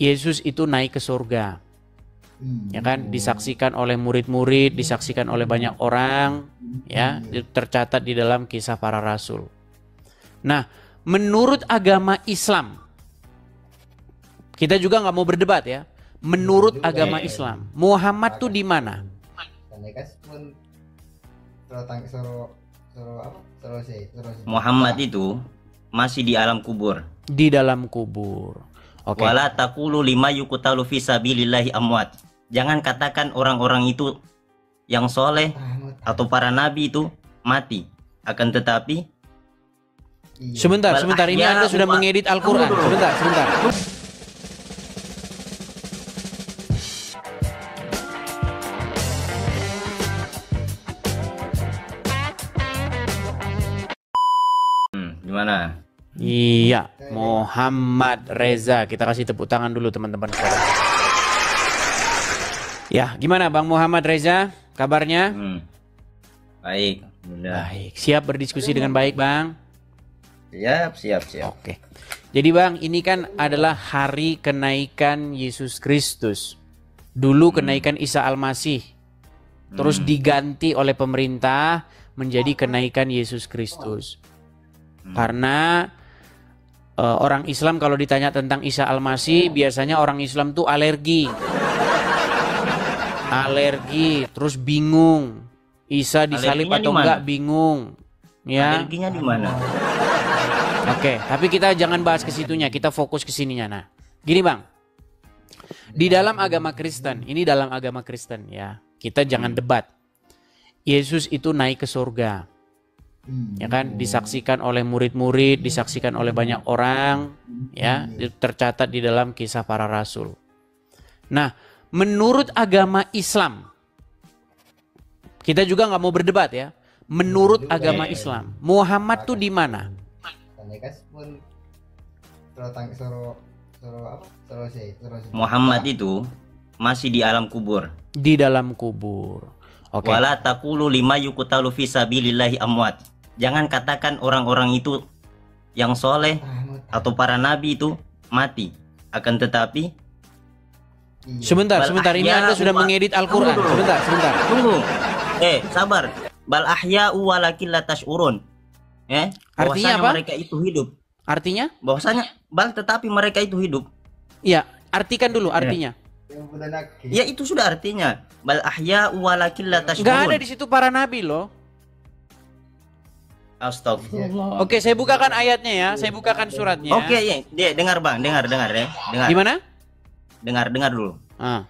Yesus itu naik ke surga. Ya kan, disaksikan oleh murid-murid, disaksikan oleh banyak orang, ya, tercatat di dalam kisah para rasul. Nah, menurut agama Islam, kita juga nggak mau berdebat ya. Menurut agama Islam, Muhammad tuh di mana? Muhammad itu masih di alam kubur. Di dalam kubur. Oke. Wala taqulu lima yuqtalu fi sabilillahi amwat. Jangan katakan orang-orang itu yang soleh atau para nabi itu mati. Akan tetapi Sebentar. Ini Anda sudah mengedit Al-Quran. Sebentar. Gimana? Iya, Muhammad Reza. Kita kasih tepuk tangan dulu teman-teman sekarang. Ya, gimana Bang Muhammad Reza? Kabarnya? Baik. Baik. Siap berdiskusi dengan baik, Bang? Siap. Oke. Jadi Bang, ini kan adalah hari kenaikan Yesus Kristus. Dulu kenaikan Isa Al-Masih. Terus diganti oleh pemerintah menjadi kenaikan Yesus Kristus. Karena orang Islam kalau ditanya tentang Isa Al-Masih, biasanya orang Islam tuh alergi, terus bingung. Isa disalib atau enggak, bingung. Ya. Alerginya di mana? Oke, tapi kita jangan bahas ke situnya, kita fokus ke sininya. Nah, gini Bang, di dalam agama Kristen, ya, kita jangan debat. Yesus itu naik ke surga. Ya kan, disaksikan oleh murid-murid, disaksikan oleh banyak orang, ya, tercatat di dalam kisah para rasul. Nah, menurut agama Islam, kita juga nggak mau berdebat ya. Menurut agama Islam, Muhammad tuh di mana? Muhammad itu masih di alam kubur. Di dalam kubur. Oke. Wala taqulu lima yuqtalu fi sabilillahi amwat. Jangan katakan orang-orang itu yang soleh atau para nabi itu mati. Akan tetapi Sebentar. Ini Anda sudah mengedit Al-Quran. Sebentar. Tunggu. Sabar. Bal ahya'u walakin la tash'urun. Artinya apa? Mereka itu hidup. Artinya? Bahwasanya tetapi mereka itu hidup. Iya, artikan dulu artinya. Ya itu sudah artinya. Bal ahya'u walakin la tash'urun. Enggak ada di situ para nabi loh. Astagfirullah. Oke, saya bukakan ayatnya ya. Saya bukakan suratnya. Oke, ya. Dengar Bang, dengar ya. Dengar. Gimana? Dengar dulu. Ah.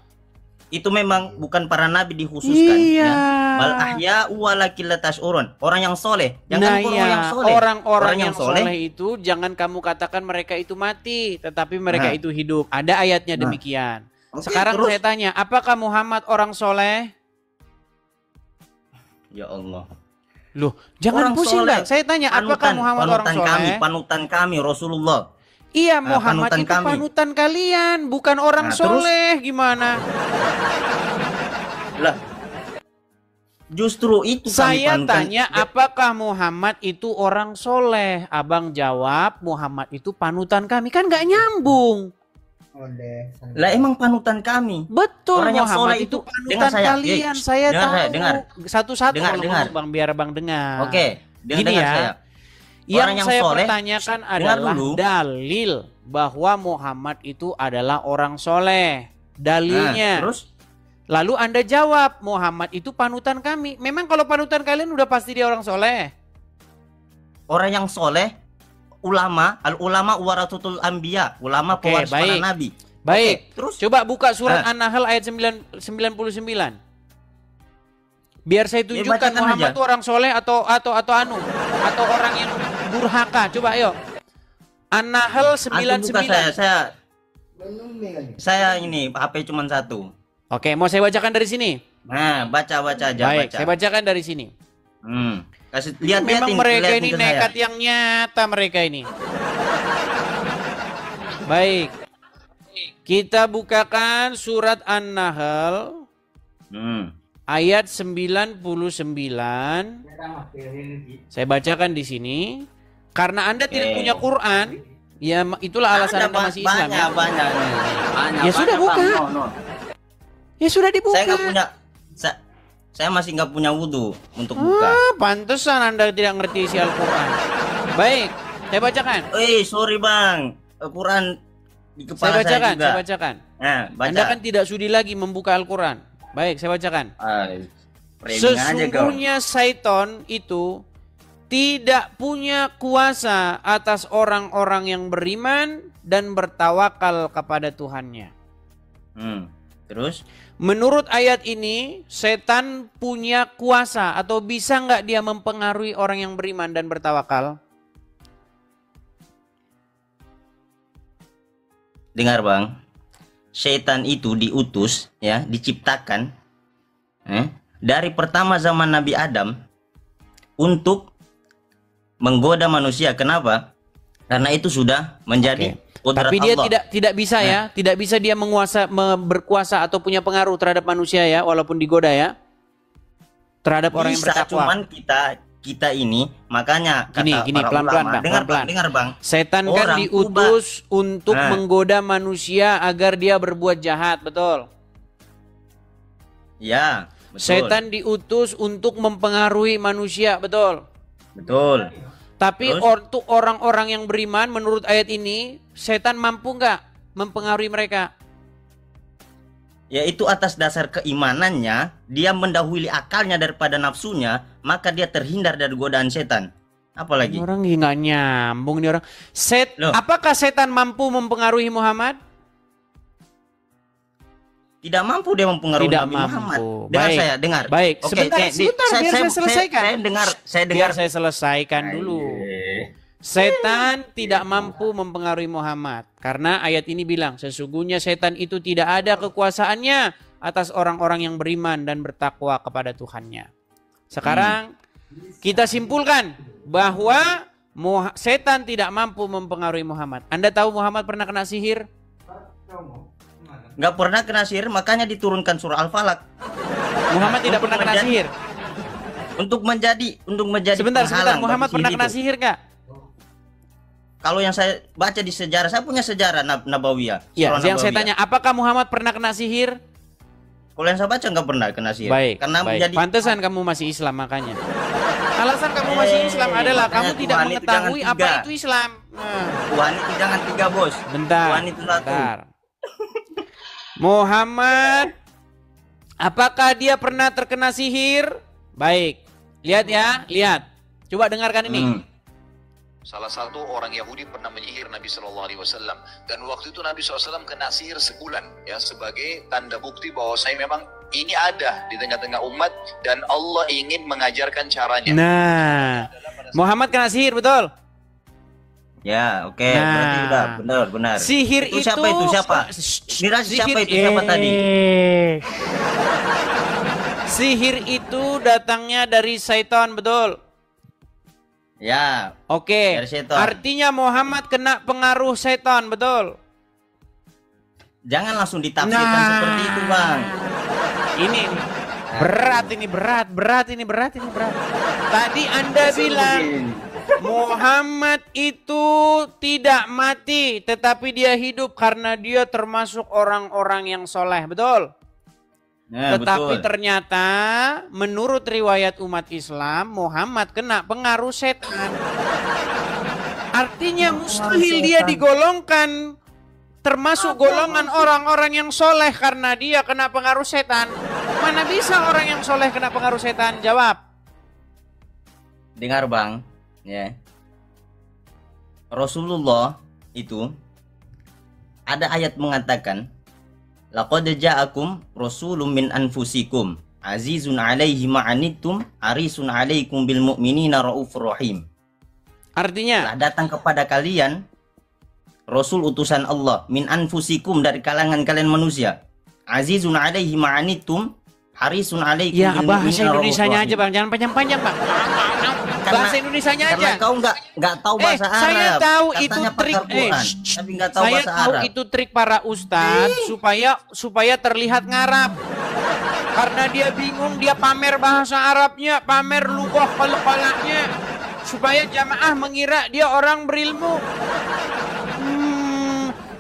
Itu memang bukan para nabi dikhususkan. Iya. Bal ahya'u walakin la tash'urun. Orang yang soleh. Jangan yang soleh. Orang yang soleh itu jangan kamu katakan mereka itu mati, tetapi mereka itu hidup. Ada ayatnya demikian. Sekarang terus, saya tanya, apakah Muhammad orang soleh? Ya Allah. Loh, jangan orang pusing Bang. Saya tanya, apakah Muhammad orang soleh? Panutan kami Rasulullah. Iya, Muhammad itu panutan kalian, bukan orang soleh. Gimana? Lah, justru itu saya tanya, apakah Muhammad itu orang soleh? Abang jawab, Muhammad itu panutan kami. Kan nggak nyambung. Lah emang panutan kami. Betul, orang yang Muhammad soleh itu panutan kalian. Saya tahu. Satu-satu dengar. Bang, biar Bang dengar. Oke, gini ya. saya. Yang saya pertanyakan adalah dalil bahwa Muhammad itu adalah orang soleh. Dalilnya. Terus? Lalu Anda jawab, Muhammad itu panutan kami. Memang kalau panutan kalian udah pasti dia orang soleh. Orang yang soleh, ulama, al-ulama warasatul anbiya, ulama pewaris para nabi. Baik. Terus coba buka surat An-Nahl ayat 99. Biar saya tunjukkan Muhammad itu orang soleh atau orang yang durhaka. Coba ayo. An-Nahl 99. Saya ini HP cuma satu. Oke, mau saya bacakan dari sini. Nah, baca aja. Baik, saya bacakan dari sini. Kasih lihat. Memang mereka ini nekat yang nyata mereka ini. Baik. Kita bukakan surat An-Nahl. Ayat 99. Saya bacakan di sini. Karena Anda tidak punya Quran, Ya itulah alasan Anda masih Islam ya. Banyak. Ya sudah Bang. buka. No. Ya sudah dibuka. Saya nggak punya, saya masih nggak punya wudhu untuk buka. Pantesan Anda tidak ngerti isi Al-Quran. Baik, saya bacakan. Sorry bang, Al-Quran di kepala Saya juga. bacakan. Nah, baca. Anda kan tidak sudi lagi membuka Al-Quran. Baik, saya bacakan. Sesungguhnya Syaitan itu tidak punya kuasa atas orang-orang yang beriman dan bertawakal kepada Tuhannya. Terus? Menurut ayat ini, setan punya kuasa atau bisa nggak dia mempengaruhi orang yang beriman dan bertawakal? Dengar bang, setan itu diutus, ya, diciptakan dari pertama zaman Nabi Adam untuk menggoda manusia. Kenapa? Karena itu sudah menjadi Tapi dia tidak bisa ya, tidak bisa dia berkuasa atau punya pengaruh terhadap manusia ya, walaupun digoda ya, terhadap orang yang bertakwa. Cuman kita ini makanya kata gini, para pelan-pelan ulama, Bang, dengar bang. Setan kan diutus untuk menggoda manusia agar dia berbuat jahat, betul? Ya, betul. Setan diutus untuk mempengaruhi manusia, betul? Betul. Tapi untuk orang-orang yang beriman, menurut ayat ini, setan mampu nggak mempengaruhi mereka? Ya itu atas dasar keimanannya, dia mendahului akalnya daripada nafsunya, maka dia terhindar dari godaan setan. Apalagi? Orang nggak nyambung nih orang. Apakah setan mampu mempengaruhi Muhammad? Tidak mampu dia mempengaruhi Nabi Muhammad. Dengar saya, dengar. Baik, sebentar, biar saya selesaikan. Biar saya selesaikan dulu. Setan tidak mampu mempengaruhi Muhammad. Karena ayat ini bilang, sesungguhnya setan itu tidak ada kekuasaannya atas orang-orang yang beriman dan bertakwa kepada Tuhannya. Sekarang kita simpulkan bahwa setan tidak mampu mempengaruhi Muhammad. Anda tahu Muhammad pernah kena sihir? Nggak pernah kena sihir, makanya diturunkan surah Al-Falaq. Muhammad tidak pernah kena sihir. Untuk menjadi sebentar, Muhammad pernah kena sihir nggak? Kalau yang saya baca di sejarah, saya punya sejarah Nabawiyah. Ya, yang saya tanya, apakah Muhammad pernah kena sihir? Kalau yang saya baca nggak pernah kena sihir. Baik, karena baik. Pantesan kamu masih Islam makanya. Alasan kamu masih Islam adalah kamu tidak mengetahui apa itu Islam. Tuhan itu jangan 3 bos. Bentar. Tuhan itu 1. Muhammad, apakah dia pernah terkena sihir? Baik, lihat ya, lihat. Coba dengarkan ini. Salah satu orang Yahudi pernah menyihir Nabi SAW, dan waktu itu Nabi SAW kena sihir sebulan, ya, sebagai tanda bukti bahwa saya memang ini ada di tengah-tengah umat dan Allah ingin mengajarkan caranya. Nah, Muhammad kena sihir, betul? Ya, oke. Berarti udah benar. Sihir itu siapa itu? Siapa? Siapa tadi? Sihir itu datangnya dari Syaitan, betul? Ya. Oke. Artinya Muhammad kena pengaruh setan, betul? Jangan langsung ditafsirkan seperti itu, Bang. Ini berat. Tadi Anda bilang Muhammad itu tidak mati, tetapi dia hidup karena dia termasuk orang-orang yang soleh, betul? Ya, tetapi betul. Ternyata menurut riwayat umat Islam, Muhammad kena pengaruh setan. Artinya mustahil dia digolongkan termasuk golongan orang-orang yang soleh karena dia kena pengaruh setan. Mana bisa orang yang soleh kena pengaruh setan? Jawab. Dengar Bang, ya. Rasulullah itu ada ayat mengatakan, laqad ja'akum rasulun min anfusikum azizun 'alaihi ma'anittum harisun 'alaikum bil mu'minina raufur rahim. Artinya, telah datang kepada kalian Rasul utusan Allah min anfusikum dari kalangan kalian manusia. Azizun 'alaihi ma'anittum harisun 'alaikum ya, bil mu'minina bahasa Indonesianya aja Bang, jangan panjang-panjang Bang. Bahasa Indonesianya aja. Karena kau nggak tahu bahasa Arab. Saya tahu katanya itu trik. tapi nggak tahu saya bahasa tahu Arab. itu trik para ustadz supaya terlihat ngarap. Karena dia bingung, dia pamer bahasa Arabnya, pamer lugah kepalanya, supaya jamaah mengira dia orang berilmu.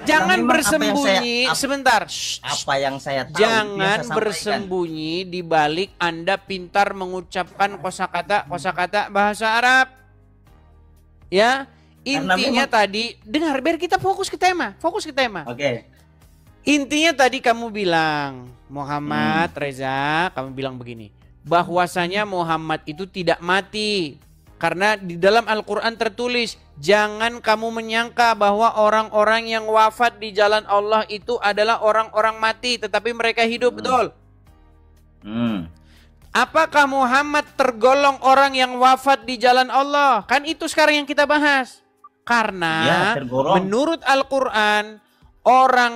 Jangan memang bersembunyi sebentar. Apa yang saya tahu Jangan biasa sampaikan. bersembunyi di balik Anda pintar mengucapkan kosakata bahasa Arab. Ya, intinya tadi dengar biar kita fokus ke tema, Oke. Intinya tadi kamu bilang Muhammad Reza, kamu bilang begini, bahwasanya Muhammad itu tidak mati. Karena di dalam Al-Quran tertulis, jangan kamu menyangka bahwa orang-orang yang wafat di jalan Allah itu adalah orang-orang mati, tetapi mereka hidup, betul? Apakah Muhammad tergolong orang yang wafat di jalan Allah? Kan itu sekarang yang kita bahas. Karena menurut Al-Quran,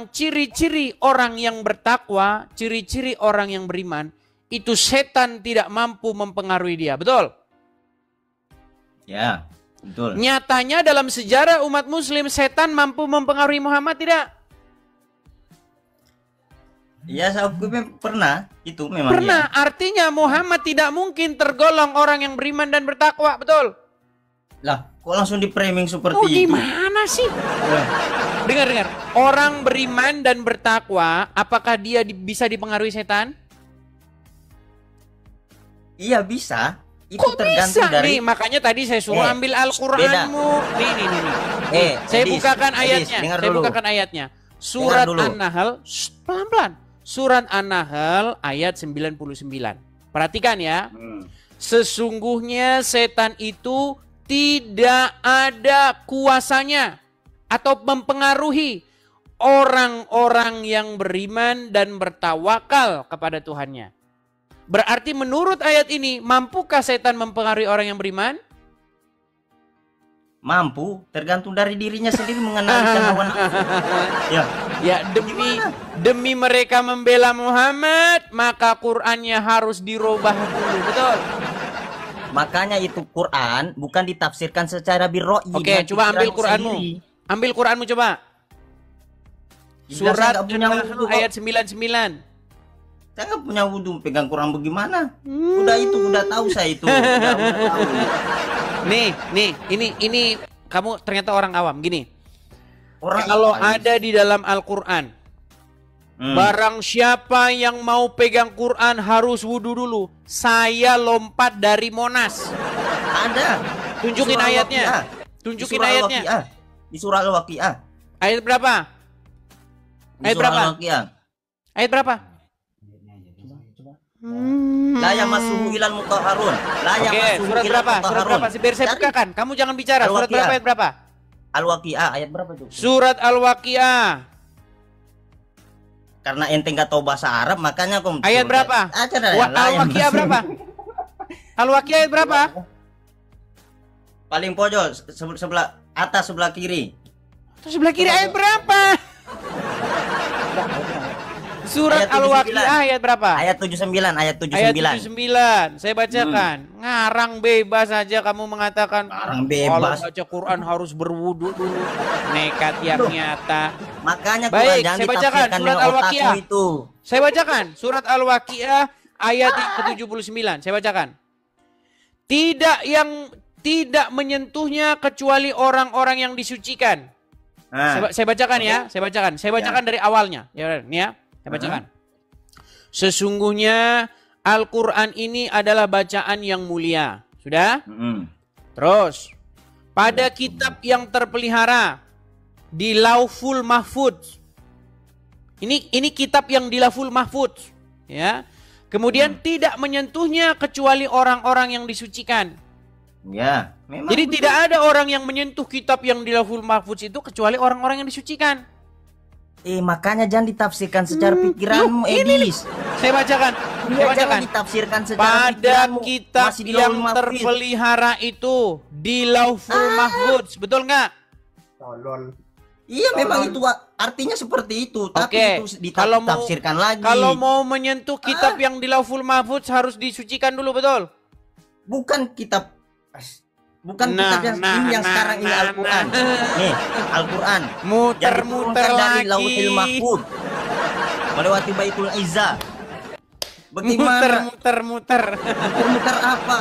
ciri-ciri orang yang bertakwa, ciri-ciri orang yang beriman, itu setan tidak mampu mempengaruhi dia, betul? Ya, betul. Nyatanya dalam sejarah umat muslim, setan mampu mempengaruhi Muhammad tidak? Ya, saya pernah. Itu memang pernah. Ya. Artinya Muhammad tidak mungkin tergolong orang yang beriman dan bertakwa, betul? Lah, kok langsung di framing seperti itu? Gimana sih? Dengar. Orang beriman dan bertakwa, apakah dia bisa dipengaruhi setan? Iya, bisa. Itu kok tergantung bisa? dari Nih, makanya tadi saya suruh ambil Al-Qur'anmu. Nih. Saya bukakan ayatnya. Bukakan ayatnya. Surat An-Nahl, pelan-pelan. Surat An-Nahl ayat 99. Perhatikan ya. Sesungguhnya setan itu tidak ada kuasanya atau mempengaruhi orang-orang yang beriman dan bertawakal kepada Tuhannya. Berarti menurut ayat ini, mampukah setan mempengaruhi orang yang beriman? Mampu, tergantung dari dirinya sendiri mengenalikan hawa nafsu. Ya, demi mereka membela Muhammad, maka Qur'annya harus dirubah dulu, betul? Makanya itu Quran bukan ditafsirkan secara birro'i. Oke, coba ambil Qur'anmu. Ambil Qur'anmu coba. Surat An-Nahl ayat 99. Saya nggak punya wudhu, pegang Quran bagaimana? Udah tahu saya itu. Udah tahu. Nih, ini kamu ternyata orang awam gini. Kalau ada di dalam Al-Quran, barang siapa yang mau pegang Quran harus wudhu dulu. Saya lompat dari Monas. Ada. Tunjukin ayatnya. Tunjukin ayatnya. Di surah Al-Waqiah. Ayat berapa? Ayat berapa? Ayat berapa? La yamassuhu ilal mutahharun. Oke, surat berapa? Surat berapa? Biar saya bukakan. Kamu jangan bicara. Surat berapa? Ayat berapa? Al-Waqiah ayat berapa itu? Surat Al-Waqiah. Karena ente nggak tahu bahasa Arab, makanya aku ayat berapa? Al-Waqiah berapa? Al-Waqiah ayat berapa? Paling pojok, sebelah atas, sebelah kiri. Sebelah kiri ayat berapa? Surat Al-Waqiah ayat berapa? Ayat 79, ayat 79. Ayat 79. Saya bacakan. Ngarang bebas saja kamu mengatakan. Ngarang bebas. Kalau baca Quran harus berwudu dulu. Nekat yang nyata. Makanya Quran jangan ditafsirkan surat Al-Waqiah itu. Saya bacakan surat Al-Waqiah ayat ke-79. Saya bacakan. Tidak menyentuhnya kecuali orang-orang yang disucikan. Saya bacakan ya. Saya bacakan dari awalnya. Ya, nih ya. Saya bacakan. Sesungguhnya Al-Quran ini adalah bacaan yang mulia. Sudah? Terus. Pada kitab yang terpelihara di Lauful Mahfudz. Ini kitab yang di Lauful Mahfudz. Ya. Kemudian tidak menyentuhnya kecuali orang-orang yang disucikan. Ya, memang. Jadi tidak ada orang yang menyentuh kitab yang di Lauful Mahfudz itu kecuali orang-orang yang disucikan. Makanya jangan ditafsirkan secara pikiranmu, Edis. Saya bacakan. Jangan ditafsirkan secara pikiranmu. Pada kitab yang terpelihara itu di Lauful Mahfudz, betul nggak? Tolol. Iya, memang itu artinya seperti itu. Tapi itu ditafsirkan lagi. Kalau mau menyentuh kitab yang di Lauful Mahfudz harus disucikan dulu, betul? Bukan kitab. Bukan kitab yang sekarang ini Al-Quran. Nih, Al-Quran. Muter-muter dari Lauhil Mahfudz melewati Baitul Izzah. Bagaimana? Muter-muter apa?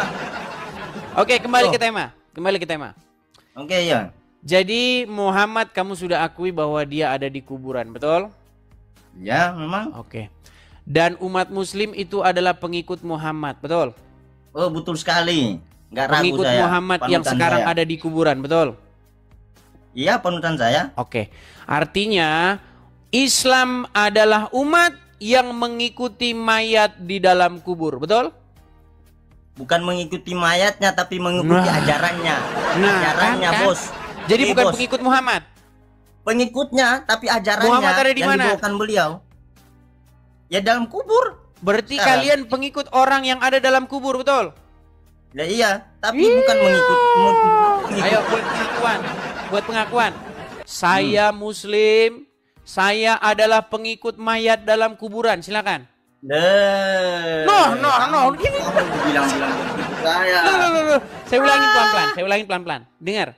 Oke, kembali ke tema. Oke, ya. Jadi Muhammad kamu sudah akui bahwa dia ada di kuburan, betul? Ya, memang. Oke. Dan umat muslim itu adalah pengikut Muhammad, betul? Oh, betul sekali. Nggak ragu Pengikut saya. Muhammad yang Panutan sekarang saya. ada di kuburan, betul? Iya, panutan saya. Oke. Artinya Islam adalah umat yang mengikuti mayat di dalam kubur, betul? Bukan mengikuti mayatnya, tapi mengikuti ajarannya. Ajarannya, kan? bos. Jadi bukan Bos. pengikut Muhammad. Pengikutnya, tapi ajarannya Muhammad ada di yang mana? dibawakan beliau. Ya dalam kubur. Berarti Sekarang. kalian pengikut orang yang ada dalam kubur, betul? Ya iya, tapi bukan mengikut. Ayo buat pengakuan. Buat pengakuan. Saya muslim, saya adalah pengikut mayat dalam kuburan. Silakan. No. Gini. Bilang-bilang begitu saya. Loh. Saya ulangin pelan-pelan. Dengar.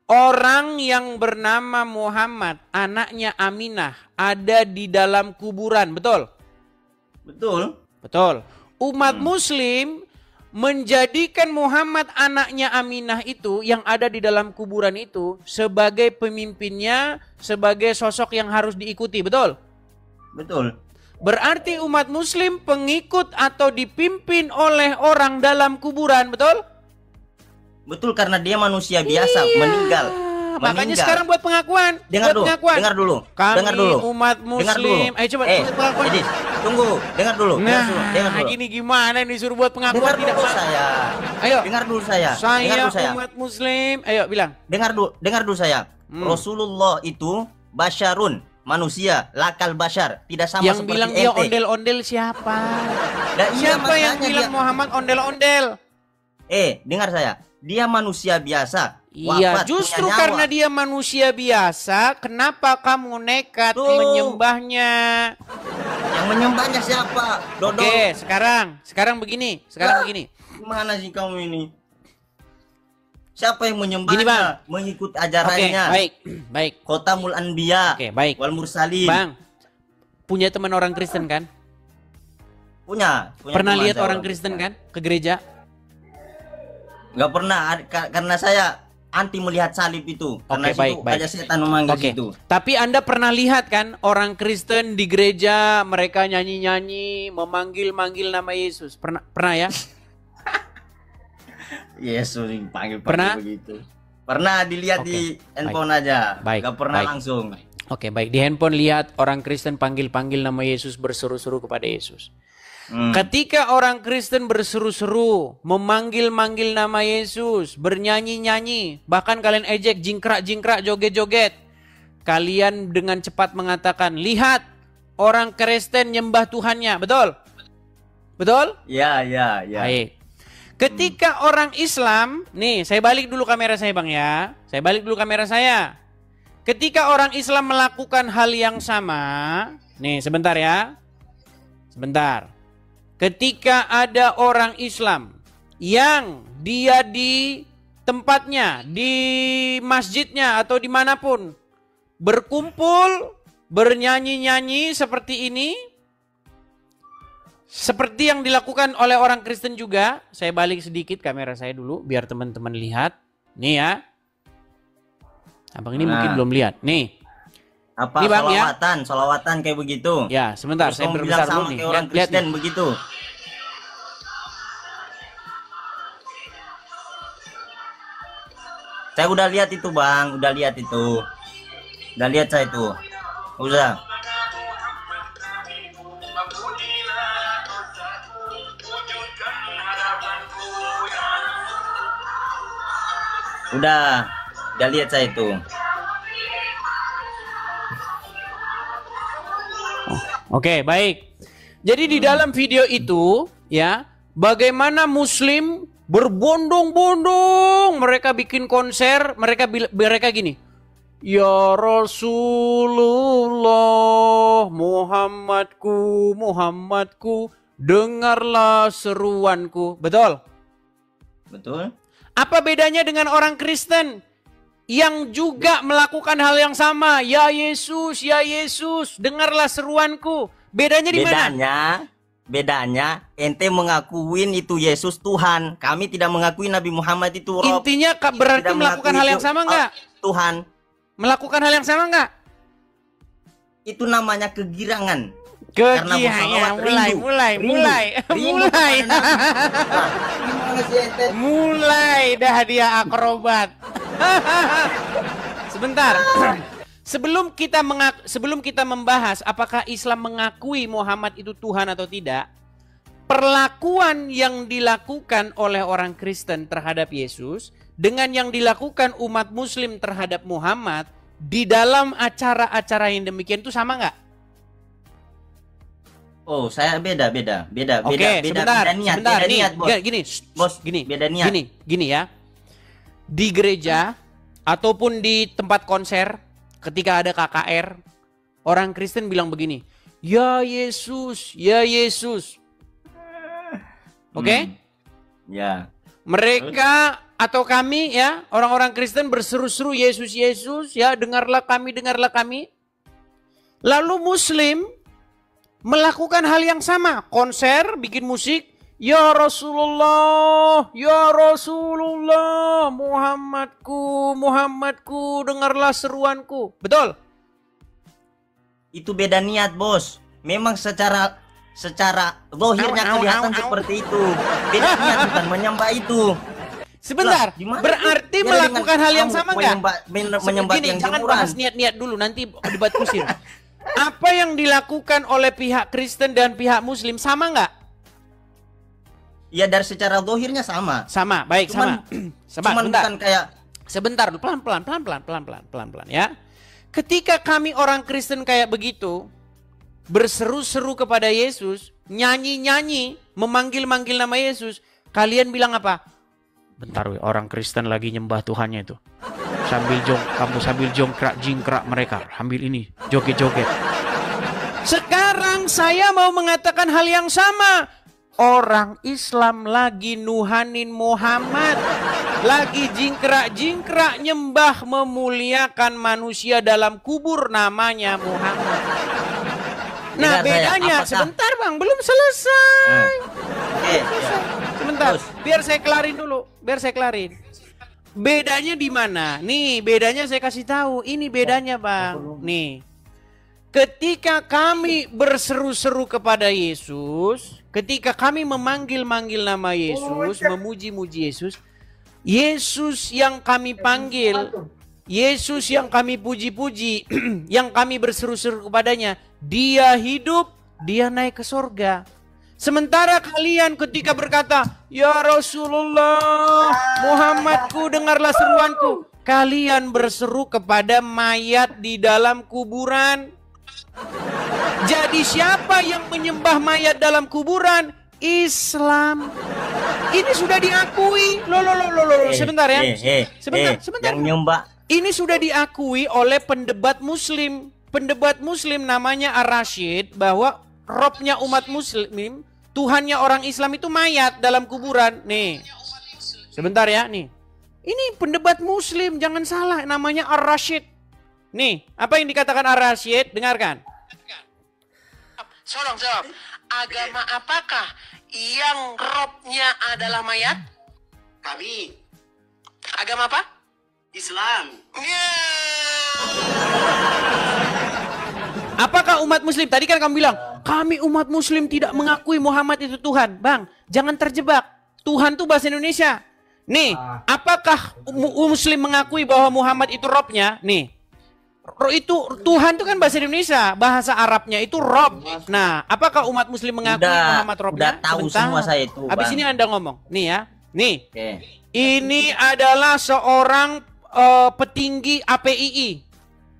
Orang yang bernama Muhammad, anaknya Aminah, ada di dalam kuburan, betul? Betul. Betul. Umat muslim menjadikan Muhammad anaknya Aminah itu yang ada di dalam kuburan itu sebagai pemimpinnya, sebagai sosok yang harus diikuti, betul? Betul. Berarti umat muslim pengikut atau dipimpin oleh orang dalam kuburan, betul? Betul, karena dia manusia biasa, meninggal. Makanya sekarang buat pengakuan. Dengar dulu. Dengar dulu. Kami dengar dulu. umat muslim. Ayo coba buat pengakuan. Edis, tunggu. Dengar dulu. Dengar dulu. Ini gimana nih suruh buat pengakuan Dengar tidak dulu mau. saya. Ayo. Dengar dulu saya. Saya Dengar dulu saya. umat muslim. Ayo bilang. Dengar dulu saya. Rasulullah itu basyarun, manusia, lakal basyar, tidak sama Yang seperti bilang ente. dia ondel-ondel siapa? Nah, iya, Siapa yang makanya bilang dia- Muhammad ondel-ondel? Dengar saya. Dia manusia biasa. Iya, wafat, justru punya nyawa. karena dia manusia biasa, kenapa kamu nekat Tuh. menyembahnya? Yang menyembahnya siapa? Dodo. Oke, sekarang begini. Gimana sih kamu ini? Siapa yang Gini, menyembahnya? Bang. Mengikut Oke, ajarannya. baik. Khotamul Anbiya. Oke, baik. Wal Mursalin. Bang, punya teman orang Kristen kan? Punya Pernah teman lihat saya orang Kristen kan ke gereja? Nggak pernah, karena saya anti melihat salib itu. Karena Oke, baik. ada setan memanggil Oke. situ. Tapi Anda pernah lihat kan orang Kristen di gereja mereka nyanyi-nyanyi, memanggil-manggil nama Yesus. Pernah ya? Yesus panggil Pernah? begitu. Pernah dilihat Oke, di handphone aja. Baik, Nggak pernah baik. langsung. Oke, baik. Di handphone lihat orang Kristen panggil-panggil nama Yesus, berseru-seru kepada Yesus. Ketika orang Kristen berseru-seru, memanggil-manggil nama Yesus, bernyanyi-nyanyi, bahkan kalian ejek, jingkrak-jingkrak, joget-joget, kalian dengan cepat mengatakan, lihat, orang Kristen nyembah Tuhannya, betul? Betul? Ya. Baik. Ketika orang Islam, nih saya balik dulu kamera saya bang ya, Ketika orang Islam melakukan hal yang sama, nih sebentar ya, Ketika ada orang Islam yang dia di tempatnya, di masjidnya atau dimanapun berkumpul, bernyanyi-nyanyi seperti ini, seperti yang dilakukan oleh orang Kristen juga. Saya balik sedikit kamera saya dulu biar teman-teman lihat. Nih ya. Abang ini mungkin belum lihat. Nih. Apa Ini, Bang, ya? solawatan kayak begitu. Ya, sebentar Terus saya kamu berbesar bilang dulu sama nih. kayak orang Lihat Kristen nih. begitu. Saya udah lihat itu bang, udah lihat saya itu, udah. Udah lihat saya itu. Oke, baik. Jadi di dalam video itu ya, bagaimana muslim berbondong-bondong mereka bikin konser, mereka gini. Ya Rasulullah, Muhammadku, dengarlah seruanku. Betul? Betul? Apa bedanya dengan orang Kristen yang juga melakukan hal yang sama? Ya Yesus, dengarlah seruanku. Bedanya di mana? Bedanya ente mengakuin itu Yesus Tuhan. Kami tidak mengakui Nabi Muhammad itu Rob. Intinya berarti Tidak melakukan mengakui hal yang itu sama enggak? Tuhan. Melakukan hal yang sama nggak? Itu namanya kegirangan. Kegirangan, mulai dah dia akrobat. Sebentar. Sebelum kita membahas apakah Islam mengakui Muhammad itu Tuhan atau tidak, perlakuan yang dilakukan oleh orang Kristen terhadap Yesus dengan yang dilakukan umat Muslim terhadap Muhammad di dalam acara-acara yang demikian itu sama nggak? Oh, saya beda niat, bos. Beda niat. Gini ya. Di gereja ataupun di tempat konser ketika ada KKR, orang Kristen bilang begini, "Ya Yesus, ya Yesus." Oke? Ya. Mereka atau kami ya, orang-orang Kristen berseru-seru Yesus, Yesus, ya, dengarlah kami, dengarlah kami. Lalu Muslim melakukan hal yang sama, konser, bikin musik, ya Rasulullah, Muhammadku, Muhammadku, dengarlah seruanku. Betul? Itu beda niat, bos. Memang secara zahirnya kelihatan seperti itu. Beda niat, bukan menyembah itu. Sebentar, berarti melakukan hal yang sama nggak? Menyembah Gini, yang jangan jemuran. bahas niat-niat dulu, nanti debat kusir. Apa yang dilakukan oleh pihak Kristen dan pihak Muslim sama nggak? Ya dari secara zahirnya sama. Sama, baik, Cuman sama. bukan kayak Sebentar, pelan-pelan ya. Ketika kami orang Kristen kayak begitu, berseru-seru kepada Yesus, nyanyi-nyanyi, memanggil-manggil nama Yesus, kalian bilang apa? Bentar, orang Kristen lagi nyembah Tuhannya itu. Sambil jongkrak mereka, sambil ini, joget-joget. Sekarang saya mau mengatakan hal yang sama. Orang Islam lagi nuhanin Muhammad, lagi jingkrak nyembah memuliakan manusia dalam kubur namanya Muhammad. Nah, bedanya sebentar Bang, belum selesai. Sebentar, biar saya kelarin dulu, Bedanya di mana? Nih, bedanya saya kasih tahu. Ini bedanya, Bang. Nih. Ketika kami berseru-seru kepada Yesus, ketika kami memanggil-manggil nama Yesus, memuji-muji Yesus, Yesus yang kami panggil, Yesus yang kami puji-puji, yang kami berseru-seru kepadanya, dia hidup, dia naik ke surga. Sementara kalian ketika berkata, ya Rasulullah, Muhammadku, dengarlah seruanku, kalian berseru kepada mayat di dalam kuburan. Jadi siapa yang menyembah mayat dalam kuburan? Islam. Ini sudah diakui. Sebentar ya. Sebentar. Yang nyembah. Ini sudah diakui oleh pendebat Muslim. Pendebat Muslim namanya Ar-Rasyid, bahwa Robnya umat Muslim, Tuhannya orang Islam itu mayat dalam kuburan. Nih, sebentar ya, nih. Ini pendebat Muslim, jangan salah, namanya Ar-Rasyid. Nih, apa yang dikatakan Ar-Rasyid? Dengarkan. Jawab. Agama apakah yang Robnya adalah mayat? Kami Agama apa? Islam. Apakah umat Muslim? Tadi kan kamu bilang, kami umat Muslim tidak mengakui Muhammad itu Tuhan. Bang, jangan terjebak. Tuhan itu bahasa Indonesia. Nih, apakah Muslim mengakui bahwa Muhammad itu Robnya? Nih, itu Tuhan itu kan bahasa Indonesia. Bahasa Arabnya itu Rob. Nah, apakah umat Muslim mengakui Muhammad Robnya? Udah tahu semua saya itu, Habis Bang. ini Anda ngomong. Nih ya, nih. Oke. Ini adalah seorang petinggi APII.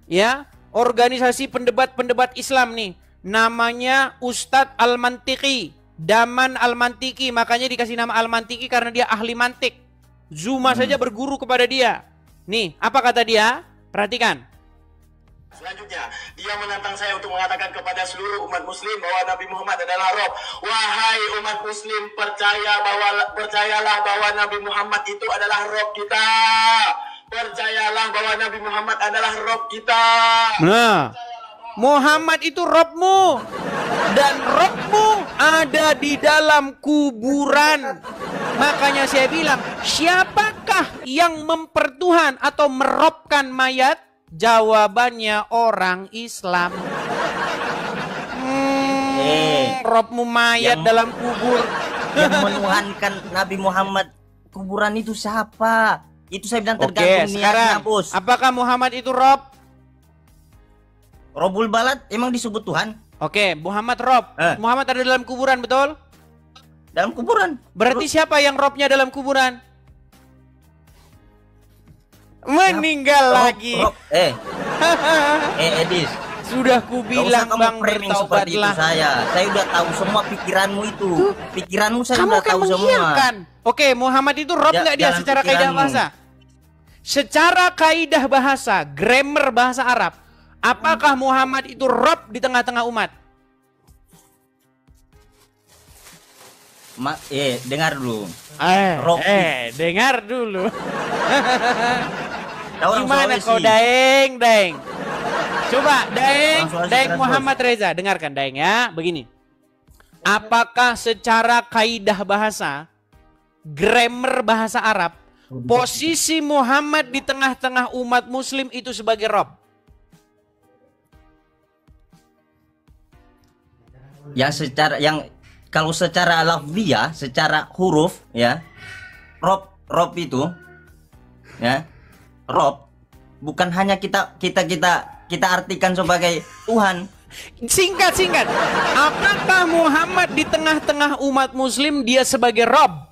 Ya, organisasi pendebat-pendebat Islam nih. Namanya Ustadz Al-Mantiki, Daman Al-Mantiki. Makanya dikasih nama Al-Mantiki karena dia ahli mantik. Zuma saja berguru kepada dia. Nih, apa kata dia? Perhatikan. Selanjutnya, dia menantang saya untuk mengatakan kepada seluruh umat muslim bahwa Nabi Muhammad adalah Rob. Wahai umat muslim, percayalah bahwa Nabi Muhammad itu adalah Rob kita. Percayalah bahwa Nabi Muhammad adalah Rob kita. Nah, Muhammad itu Robmu, dan Robmu ada di dalam kuburan. Makanya saya bilang, siapakah Siapakah yang mempertuhan atau merobkan mayat? Jawabannya orang Islam. Robmu mayat dalam kubur. Yang menuhankan Nabi Muhammad kuburan itu siapa? Itu saya bilang tergantung niatnya, sekarang, bos. apakah Muhammad itu Rob? Robul Balad emang disebut Tuhan? Oke, Muhammad Rob. Muhammad ada dalam kuburan, betul? Dalam kuburan. Berarti siapa yang Robnya dalam kuburan? Meninggal lagi. Edis. Sudah kubilang Bang, bertaubatlah. Saya udah tahu semua pikiranmu itu. Pikiranmu saya udah tahu semua. Oke, Muhammad itu Rob nggak dia secara kaidah bahasa? Secara kaidah bahasa, grammar bahasa Arab, apakah Muhammad itu Rob di tengah-tengah umat? Dengar dulu. Dengar dulu. Gimana kau Daeng? Coba Daeng Muhammad Reza, dengarkan Daeng ya. Begini. Apakah secara kaidah bahasa, grammar bahasa Arab, posisi Muhammad di tengah-tengah umat muslim itu sebagai Rob? Kalau secara lafziyah, secara huruf ya, Rob itu ya, Rob bukan hanya kita artikan sebagai Tuhan. Singkat. Apakah Muhammad di tengah-tengah umat muslim dia sebagai Rob?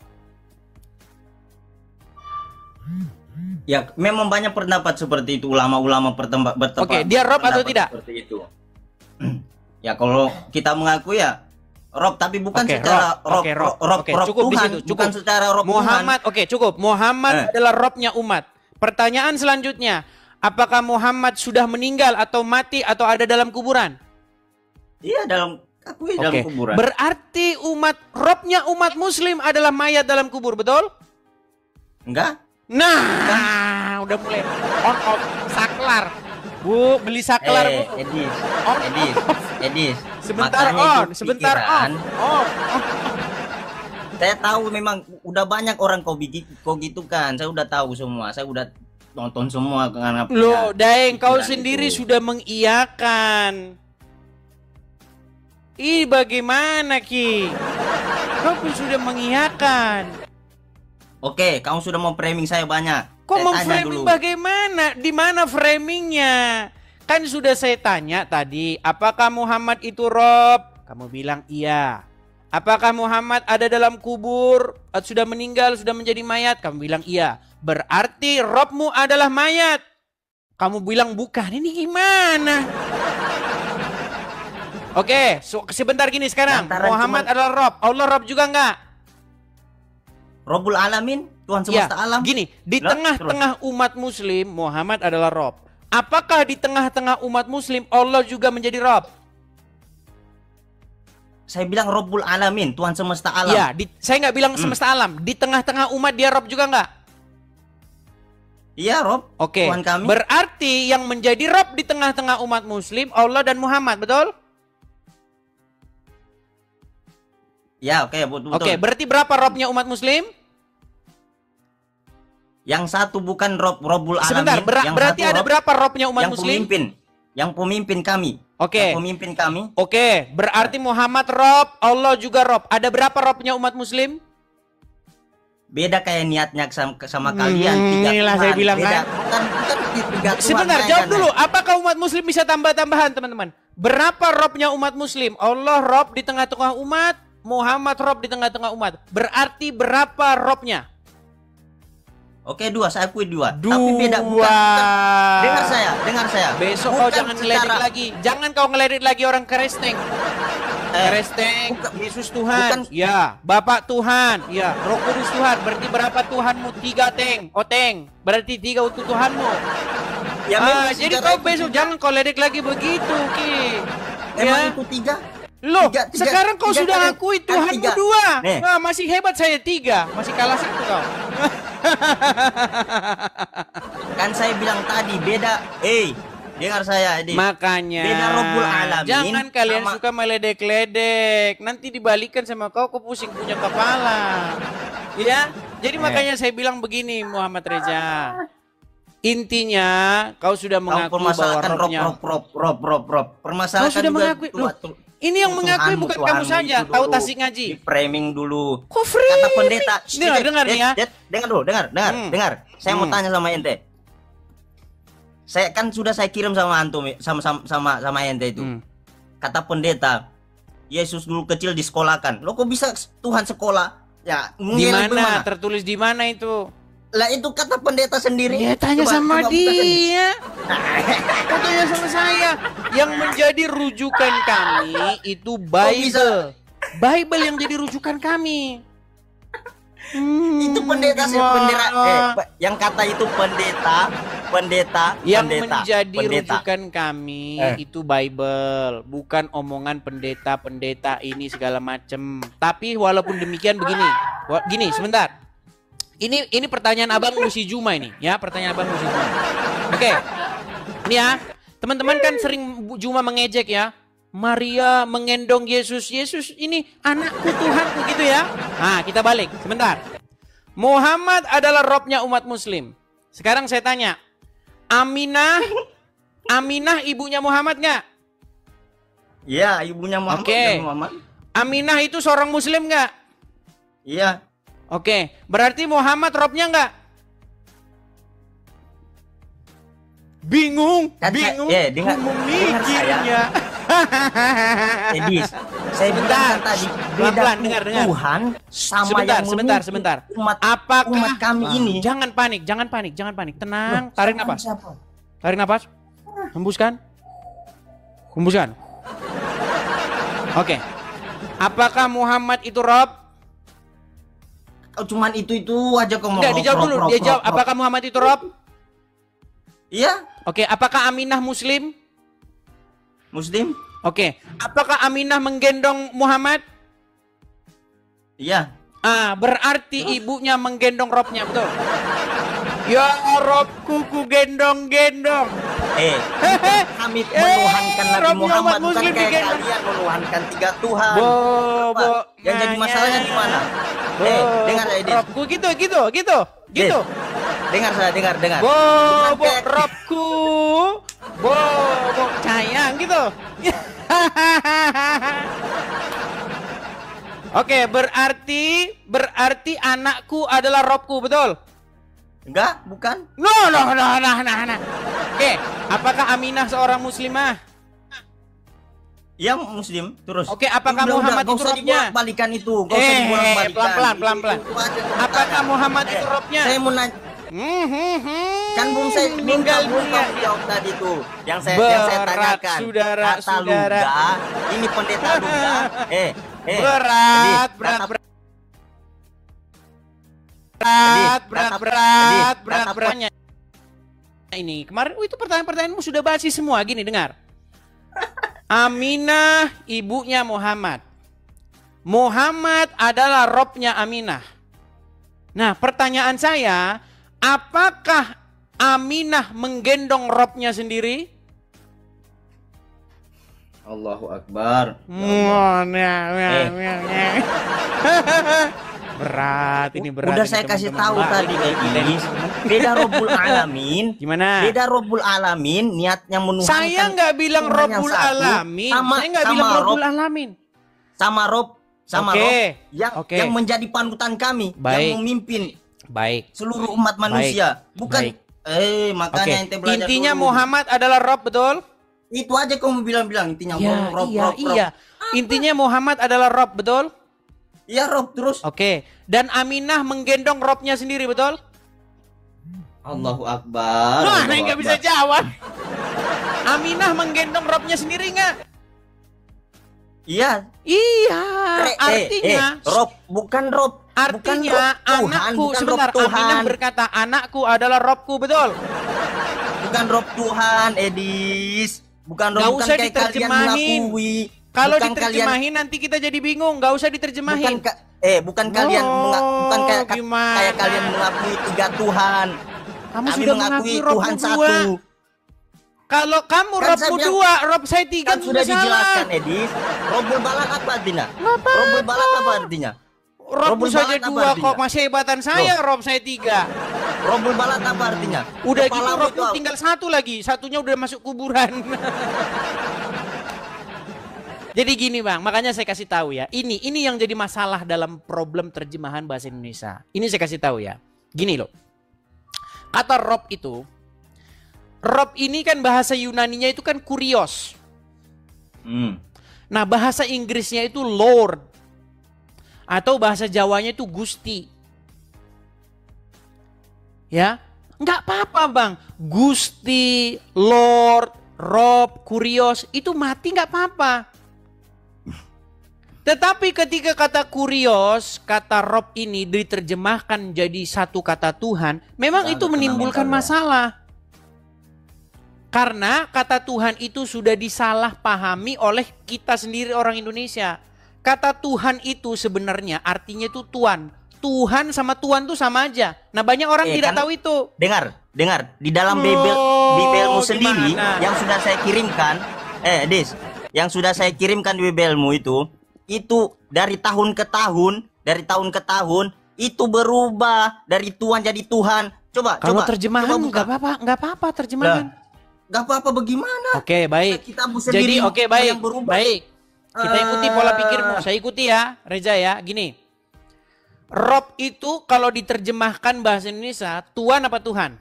Ya, memang banyak pendapat seperti itu, ulama-ulama bertempat. Oke, dia Rob atau tidak? Seperti itu. Ya, kalau kita mengaku ya Rob, tapi bukan secara Rob cukup Tuhan, di situ, bukan secara Rob Muhammad. Tuhan. Oke, cukup. Muhammad adalah Robnya umat. Pertanyaan selanjutnya, apakah Muhammad sudah meninggal atau mati atau ada dalam kuburan? Iya, dalam kuburan. Berarti Robnya umat muslim adalah mayat dalam kubur, betul? Enggak. Nah, udah mulai on off saklar. Bu, beli saklar, Bu. Edis. Sebentar on. Saya tahu memang udah banyak orang kau gitu kan. Saya udah tahu semua. Saya udah nonton semua. Loh, Daeng, kau sendiri sudah mengiyakan. Ih, bagaimana Ki? Kau pun sudah mengiyakan. Oke, kamu sudah mau framing saya banyak. Kok memframing bagaimana? Di mana framingnya? Kan sudah saya tanya tadi, apakah Muhammad itu Rob? Kamu bilang iya. Apakah Muhammad ada dalam kubur? Sudah meninggal, sudah menjadi mayat? Kamu bilang iya. Berarti Robmu adalah mayat. Kamu bilang bukan. Ini gimana? Oke, sebentar gini sekarang. Muhammad adalah Rob. Allah Rob juga enggak? Robul Alamin, Tuhan semesta alam. Gini, di tengah-tengah umat muslim, Muhammad adalah Rob. Apakah di tengah-tengah umat muslim Allah juga menjadi Rob? Saya bilang Robul Alamin, Tuhan semesta alam. Iya, saya nggak bilang semesta alam. Di tengah-tengah umat dia Rob juga nggak? Iya, Rob. Oke. Tuhan kami. Berarti yang menjadi Rob di tengah-tengah umat muslim Allah dan Muhammad, betul? Ya, oke, betul. Oke, berarti berapa Robnya umat muslim? Yang satu bukan Robul Alamin. Sebentar, berarti ada berapa Robnya umat muslim? Yang pemimpin kami. Oke. Yang pemimpin kami. Oke, berarti Muhammad Rob, Allah juga Rob. Ada berapa Robnya umat muslim? Beda kayak niatnya sama kalian. Inilah saya bilang beda. kan. Bukan tiga Tuhan. Sebentar, jawab dulu. Apakah umat muslim bisa tambah-tambahan, teman-teman? Berapa Robnya umat muslim? Allah Rob di tengah-tengah umat, Muhammad Rob di tengah-tengah umat. Berarti berapa Robnya? Oke, dua, saya akui dua. Tapi beda, bukan. Dengar saya. Besok kau jangan ngeledek lagi. Jangan kau ngeledek lagi orang Kristen. Kristen, Yesus Tuhan. Ya, Bapak Tuhan. Ya, Roh Kudus Tuhan. Berarti berapa Tuhanmu? 3 teng. Oteng. Berarti 3 untuk Tuhanmu. Ya, jadi kau besok jangan kau ledek lagi begitu, Ki. Emang itu 3? Loh, sekarang kau sudah akui Tuhanmu 2. Nah, masih hebat saya 3. Masih kalah 1 kau. Kan saya bilang tadi beda. dengar saya, Edis. Makanya Beda Rabbul Alamin jangan kalian sama- suka meledek-ledek. Nanti dibalikan sama kau pusing punya kepala. Ya, jadi makanya saya bilang begini Muhammad Reza. Intinya kau sudah Kau mengaku bahwa permasalahkan rohnya. Rob. Permasalahkan Kau sudah juga mengakui. Loh, ini yang Tuhanmu, mengakui bukan kamu Tuhanmu saja. itu Tahu dulu. tasik ngaji. Di framing dulu. Kok free? Kata pendeta. Dengar nih ya. Dengar dulu, dengar. Saya mau tanya sama ente. Saya kan sudah saya kirim sama antum sama ente itu. Kata pendeta, Yesus dulu kecil disekolahkan. Lo kok bisa Tuhan sekolah? Ya, Di ngelek mana? bagaimana? Tertulis di mana itu? Lah itu kata pendeta sendiri. Ya tanya Coba- sama coba buka sendiri. dia. Kau tanya sama saya. Yang menjadi rujukan kami itu Bible. Bible yang jadi rujukan kami. Itu pendeta sih, yang kata itu pendeta Yang pendeta, menjadi pendeta. rujukan kami itu Bible, bukan omongan pendeta ini segala macem. Tapi walaupun demikian begini, gini sebentar. Ini pertanyaan Abang Musi Juma ini, ya pertanyaan Abang Musi Juma. Oke, ini ya teman-teman kan sering Juma mengejek ya. Maria mengendong Yesus ini anakku Tuhanku gitu ya. Nah kita balik sebentar. Muhammad adalah robnya umat muslim. Sekarang saya tanya, Aminah ibunya Muhammad nggak? Iya, ibunya Muhammad. Oke. Muhammad. Aminah itu seorang muslim nggak? Iya. Oke, berarti Muhammad robnya nggak? Bingung. dengar Memikirnya. Edis, saya bilang kan tadi Pelan-pelan, beda dengar. Tuhan sama yang Sebentar. umat kami ini. Jangan panik. Tenang, tarik napas. Siapa? Tarik napas. Hembuskan. Oke. Apakah Muhammad itu rob? Kau cuman itu aja kau mau. Enggak, dijawab dulu. Dia jawab, apakah Muhammad itu rob? Iya, Oke, apakah Aminah muslim? Muslim. Oke, apakah Aminah menggendong Muhammad? Iya. Berarti ibunya menggendong robnya, betul? Ya robku ku gendong-gendong. Kami menuhankan Nabi Robnya Muhammad umat bukan Muslim kayak digendong. kalian menuhankan 3 Tuhan. Bo, Yang jadi masalahnya di mana? Dengar ya, Edis. Robku gitu. Dengar saya, dengar. Bo, Bukan kayak- robku. Bo, sayang gitu. Oke, berarti anakku adalah robku, betul? Enggak, bukan. Nah. Oke, apakah Aminah seorang muslimah? Iya, Muslim. Terus. Oke, apakah Muhammad itu robnya? Balikan itu. Gak usah dibolak-balikan. Pelan-pelan. Itu aja kau Apakah tanya. Muhammad itu robnya? Saya mau nanya. Kan belum saya Meninggal dunia. jawab tadi tuh. Yang saya Berat, tanyakan. saudara. Kata Luda, ini pendeta Luda. Berat. Ini kemarin itu pertanyaan-pertanyaanmu sudah basi semua. Gini, dengar. Aminah ibunya Muhammad. Muhammad adalah robnya Aminah. Nah, pertanyaan saya, apakah Aminah menggendong robnya sendiri? Allahu Akbar. Berat, ini berat. Udah ini saya kasih teman-teman. tahu tadi ini. Beda Rabbul Alamin. Gimana? Beda Rabbul Alamin niatnya menuhankan. Saya nggak bilang Tuhan yang Rabbul satu, Alamin. Sama, Saya nggak sama bilang Rabbul Rob, Alamin. sama Rob, sama Oke, Rob oke. yang menjadi panutan kami, Baik. yang memimpin Baik. seluruh umat manusia. Bukan Baik. makanya Oke. ente belajar Intinya dulu. Muhammad adalah Rob, betul? Itu aja kamu bilang intinya Ya, Rob. iya. Intinya Muhammad adalah Rob, betul? Iya Rob terus. Oke. Dan Aminah menggendong Robnya sendiri, betul? Allahu Akbar. Wah, Allahu nggak bisa Akbar. jawab. Aminah menggendong Robnya sendiri nggak? Iya. Iya. Artinya, Rob bukan Rob. artinya bukan Rob Tuhan, anakku bukan sebentar. Rob Tuhan. Aminah berkata, anakku adalah Robku, betul? Bukan Rob Tuhan, Edis. Bukan Rob, Nggak bukan usah kayak kalian diterjemahin. mengakui. Kalau Bukan diterjemahin nanti kita jadi bingung. Nggak usah diterjemahin. Bukan kalian bukan gimana? kayak kalian mengakui 3 Tuhan. Kamu Kami sudah mengakui mengakui Rob Tuhan kedua. satu. Kalau kamu Kan Robmu saya 2, Rob saya 3 Kan sudah dijelaskan, Edis. Robbul balad apa artinya? Robbul balad apa artinya? Robmu Robbul saja balad apa 2 kok artinya? masih hebatan saya, Rob saya 3. Robbul balad apa artinya? Udah gitu Kepalamu Robmu itu apa? tinggal 1 lagi, satunya udah masuk kuburan. Jadi gini Bang, makanya saya kasih tahu ya. Ini yang jadi masalah dalam problem terjemahan bahasa Indonesia. Ini saya kasih tahu ya. Gini loh. Kata Rob itu, Rob ini kan bahasa Yunaninya itu kan kurios. Nah, bahasa Inggrisnya itu Lord. Atau bahasa Jawanya itu Gusti. Ya, nggak apa-apa Bang. Gusti, Lord, Rob, kurios itu mati nggak apa-apa. Tetapi ketika kata kurios, kata Rob ini diterjemahkan jadi satu kata Tuhan, memang itu menimbulkan masalah. Karena kata Tuhan itu sudah disalahpahami oleh kita sendiri orang Indonesia. Kata Tuhan itu sebenarnya artinya itu Tuhan. Tuhan sama Tuhan itu sama aja. Nah banyak orang tidak tahu itu. Dengar. Di dalam Bibelmu sendiri gimana? yang sudah saya kirimkan, Dis, yang sudah saya kirimkan di Bibelmu itu dari tahun ke tahun, itu berubah dari Tuhan jadi Tuhan. Coba. Kalau terjemahan buka. nggak apa-apa terjemahan. Gak apa-apa bagaimana? Oke, baik. Kitabmu Jadi sendiri oke, baik. yang berubah. Baik. Kita ikuti pola pikirmu. Saya ikuti ya, Reza ya. Gini. Rob itu kalau diterjemahkan bahasa Indonesia, Tuhan apa Tuhan?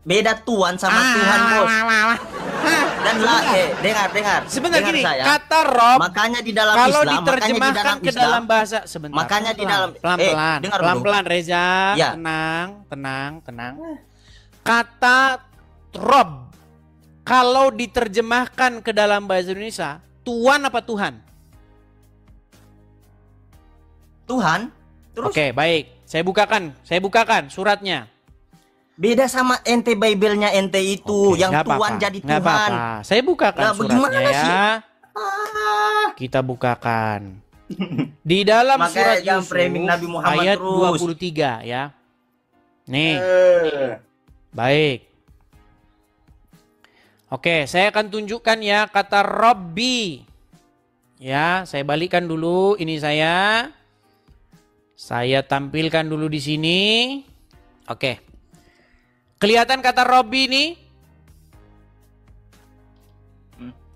Beda Tuhan sama Tuhan, Bos. Dan dengar. Sebentar dengar gini, saya. kata Rob Makanya di dalam kalau Islam, diterjemahkan ke dalam bahasa sebentar. Makanya di dalam pelan-pelan, dengar dulu. pelan-pelan Reza, Ya. tenang. Kata Rob kalau diterjemahkan ke dalam bahasa Indonesia, Tuhan apa Tuhan? Tuhan. Terus Oke, baik. Saya bukakan suratnya. beda sama ente Bible-nya ente itu Oke, yang nggak Tuhan apa-apa, jadi nggak Tuhan. apa-apa. Saya bukakan Nah, suratnya bagaimana ya. sih? Kita bukakan. Di dalam Makanya surat jangan Yusuf framing Nabi Muhammad ayat terus. 23 ya. Nih. Baik. Oke, saya akan tunjukkan ya kata Robbi. Ya, saya balikkan dulu ini saya. Saya tampilkan dulu di sini. Oke. Kelihatan kata Robbi ini?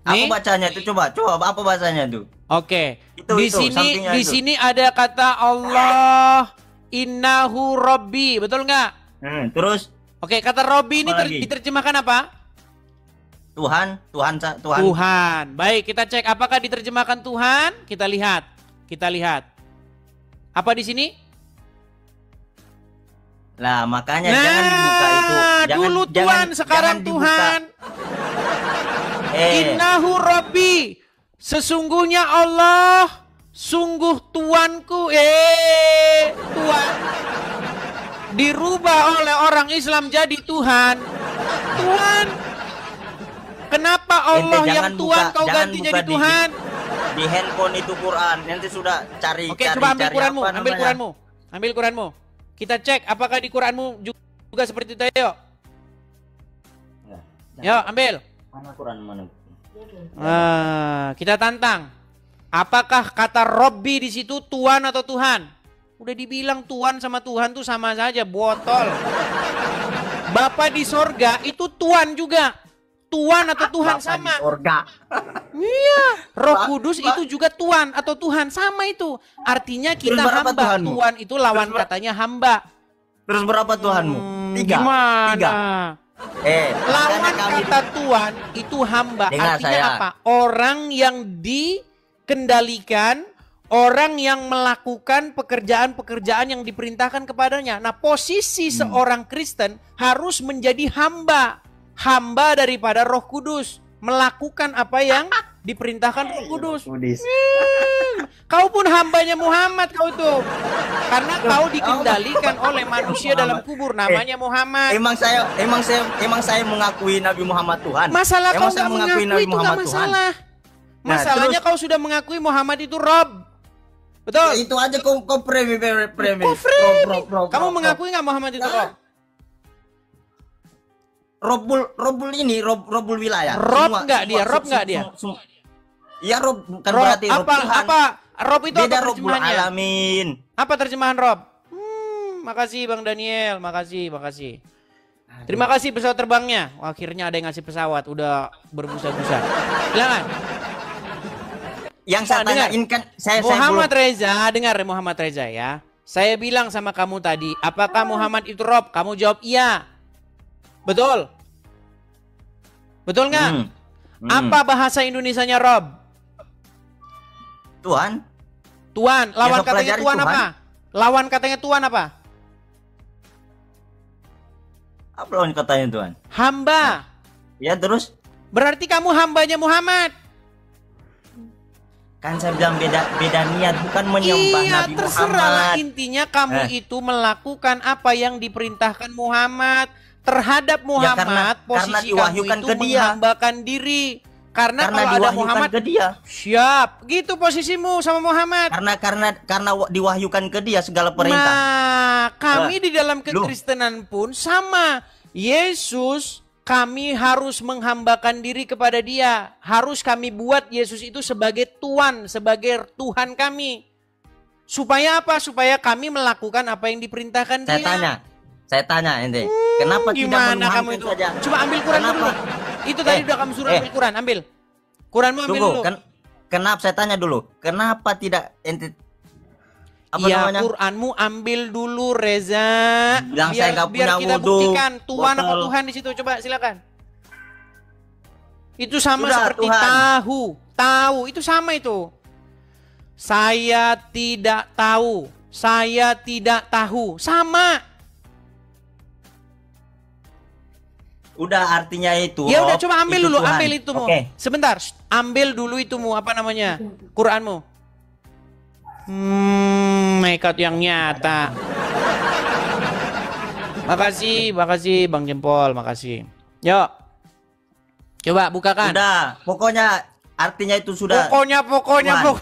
Apa bacanya itu? Coba apa bacanya tuh? Oke. Itu, sampingnya Di itu. sini ada kata Allah innahu Robbi, betul nggak? Terus Oke, kata Robbi ini Apa lagi? diterjemahkan apa? Tuhan. Tuhan. Baik, kita cek apakah diterjemahkan Tuhan? Kita lihat. Apa di sini? Lah, makanya jangan dibuka itu. Dulu Tuhan, sekarang dibuka. Tuhan. Innahu Rabbi. Sesungguhnya Allah, sungguh Tuanku. Tuhan. Dirubah oleh orang Islam jadi Tuhan. Tuhan. Kenapa Allah Ente yang jangan Tuhan buka- kau jangan ganti buka jadi di- Tuhan? Di handphone itu Quran. Nanti sudah cari. Oke, coba ambil Quranmu, apa ambil namanya? Quranmu. Ambil Quranmu. Kita cek apakah di Quranmu juga seperti itu, yuk. Yuk, ambil. Mana Quran mana? Kita tantang. Apakah kata Robbi di situ Tuhan atau Tuhan? Udah dibilang Tuhan sama Tuhan tuh sama saja, botol. Bapa di sorga itu Tuhan juga. Tuhan atau Tuhan Bapa sama. di surga. Iya, Roh Kudus itu juga Tuhan atau Tuhan sama itu. Artinya kita Terus berapa hamba. Tuhanmu? Tuhan itu lawan katanya hamba. Terus berapa Tuhanmu? Tiga. Gimana? Tiga. Lawan makanya kami kata Tuhan itu hamba. Dengar Artinya saya. apa? Orang yang dikendalikan, orang yang melakukan pekerjaan-pekerjaan yang diperintahkan kepadanya. Nah, posisi seorang Kristen harus menjadi hamba. Hamba daripada Roh Kudus, melakukan apa yang diperintahkan Roh Kudus. Kau pun hambanya Muhammad kau tuh. Karena kau dikendalikan oleh manusia dalam kubur namanya Muhammad. Emang saya mengakui Nabi Muhammad Tuhan. Masalah kau Emang saya nggak mengakui Nabi itu nggak Muhammad Tuhan. masalah. Nah, Masalahnya terus- kau sudah mengakui Muhammad itu Rob. Betul? Itu aja kau frame. Kau framing. Kamu mengakui nggak Muhammad itu Rob? Robul ini Robul wilayah. Rob nggak dia? Rob nggak dia? Ya Rob bukan Rob berarti Rob apa? Tuhan. Apa? Rob itu Beda apa Robbul terjemahannya? Alamin. Apa terjemahan Rob? Makasih Bang Daniel, makasih. Terima kasih pesawat terbangnya. Wah, akhirnya ada yang ngasih pesawat, udah berbusa-busa. Silakan. Yang saya tanyain kan Muhammad Reza, dengar Muhammad Reza ya. Saya bilang sama kamu tadi, apakah Muhammad itu Rob? Kamu jawab iya. Betul? Betul nggak? Apa bahasa Indonesianya Rob? Tuhan. Tuhan. Lawan Ya, katanya Tuhan Tuhan. apa? Lawan katanya Tuhan apa? Apa lawan katanya Tuhan? Hamba. Ya terus Berarti kamu hambanya Muhammad. kan saya bilang beda niat, bukan menyembah Iya, Nabi terserah. Muhammad. Intinya kamu itu melakukan apa yang diperintahkan Muhammad. Terhadap Muhammad, karena posisi kamu diwahyukan itu ke dia. menghambakan diri. Karena kalau ada diwahyukan Muhammad, ke dia. siap. Gitu posisimu sama Muhammad. Karena diwahyukan ke dia segala perintah. Nah, kami di dalam Loh. kekristenan pun sama. Yesus, kami harus menghambakan diri kepada dia. Harus kami buat Yesus itu sebagai Tuhan, sebagai Tuhan kami. Supaya apa? Supaya kami melakukan apa yang diperintahkan dia. Saya tanya ente, kenapa tidak Gimana kamu menuhankan itu? saja? Coba ambil Quran Kenapa? dulu. Itu tadi udah kamu suruh ambil Quran, ambil. Quranmu ambil Tunggu, dulu. kenapa saya tanya dulu? Kenapa tidak ente Iya, Quranmu ambil dulu Reza. Bilang saya nggak biar punya kita wudhu. buktikan Tuhan apa Botol. Tuhan di situ. Coba silakan. Itu sama Sudah, seperti Tuhan. tahu itu sama itu. Saya tidak tahu, saya tidak tahu, sama. Udah artinya itu. Ya udah Rob, coba ambil itu dulu, Tuhan. ambil itumu. Oke. Sebentar, ambil dulu itumu apa namanya? Quranmu. Nekat yang nyata. Makasih Bang Jempol, makasih. Yuk. Coba bukakan. Udah, pokoknya artinya itu sudah. Pokoknya. Loh,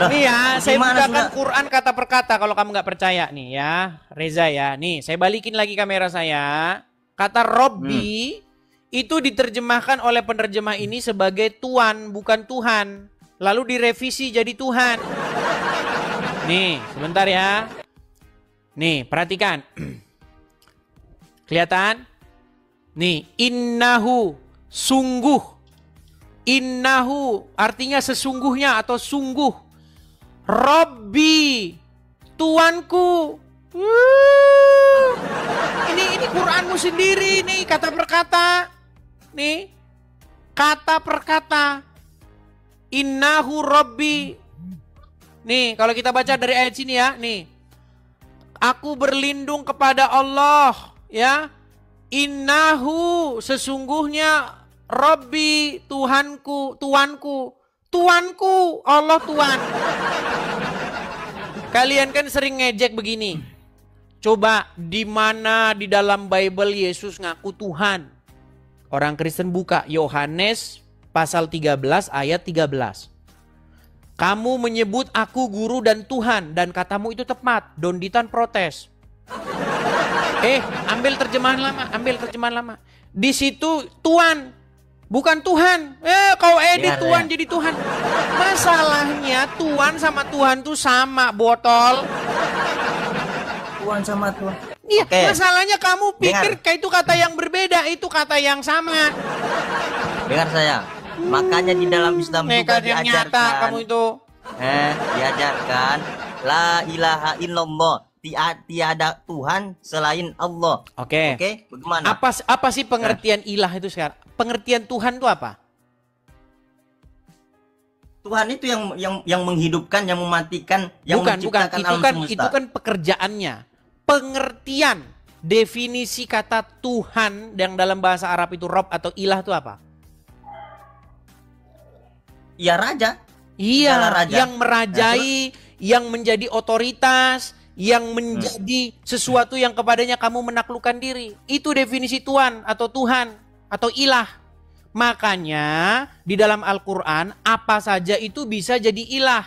Nih ya, saya gimana bukakan sudah? Quran kata per kata kalau kamu nggak percaya nih ya, Reza ya. Nih, saya balikin lagi kamera saya. Kata Robbi itu diterjemahkan oleh penerjemah ini sebagai Tuan, bukan Tuhan. Lalu direvisi jadi Tuhan. Nih, sebentar ya. Nih, perhatikan. Kelihatan? Nih, innahu, sungguh. Innahu artinya sesungguhnya atau sungguh. Robbi, Tuanku. Ini Quranmu sendiri nih, kata per kata. Nih, kata per kata. Innahu Robbi. Nih, kalau kita baca dari ayat sini ya, nih. Aku berlindung kepada Allah, ya. Innahu, sesungguhnya Robbi, Tuhanku, Tuanku, Allah Tuhan. Kalian kan sering ngejek begini. Coba di mana di dalam Bible Yesus ngaku Tuhan? Orang Kristen buka Yohanes pasal 13 ayat 13. Kamu menyebut aku guru dan Tuhan dan katamu itu tepat. Donditan protes. Ambil terjemahan lama. Di situ Tuhan, bukan Tuhan. Kau edit Biar, Tuhan ya. jadi Tuhan. Masalahnya Tuhan sama Tuhan tuh sama, botol. Tuhan sama Tuhan. Iya, Oke. masalahnya kamu pikir Dengar. kayak itu kata yang berbeda, itu kata yang sama. Dengar saya. Makanya di dalam Islam juga Nekat yang nyata diajarkan. kamu itu. Diajarkan la ilaha illallah. Tiada Tuhan selain Allah. Oke. Oke, bagaimana? Apa sih pengertian ilah itu sekarang? Pengertian Tuhan itu apa? Tuhan itu yang menghidupkan, yang mematikan, yang Bukan. menciptakan alam semesta. Itu kan pekerjaannya. Pengertian definisi kata Tuhan yang dalam bahasa Arab itu Rob atau ilah itu apa? Ya raja. Iya, Segala raja. yang merajai, yang menjadi otoritas, yang menjadi sesuatu yang kepadanya kamu menaklukkan diri. Itu definisi Tuhan atau Tuhan atau ilah. Makanya di dalam Al-Quran apa saja itu bisa jadi ilah.